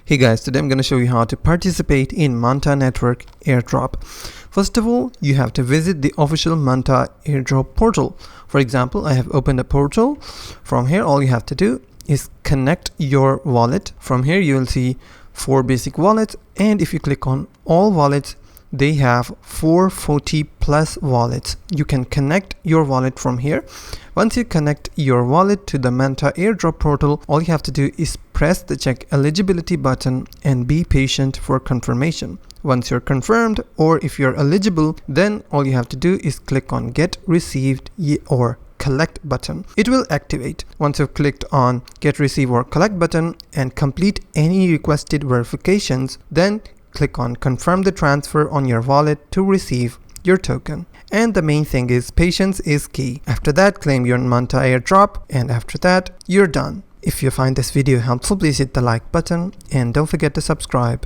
Hey guys, today I'm going to show you how to participate in Manta Network Airdrop. First of all, you have to visit the official Manta Airdrop portal. For example, I have opened a portal. From here, all you have to do is connect your wallet. From here, you will see 4 basic wallets, and if you click on all wallets, they have 440 plus wallets. You can connect your wallet from here. Once you connect your wallet to the Manta Airdrop portal, all you have to do is press the check eligibility button and be patient for confirmation. Once you're confirmed, or if you're eligible, then all you have to do is click on get received or collect button. It will activate. Once you've clicked on get receive or collect button and complete any requested verifications, then click on confirm the transfer on your wallet to receive your token. And the main thing is patience is key. After that, claim your Manta airdrop, and after that, you're done. If you find this video helpful, please hit the like button and don't forget to subscribe.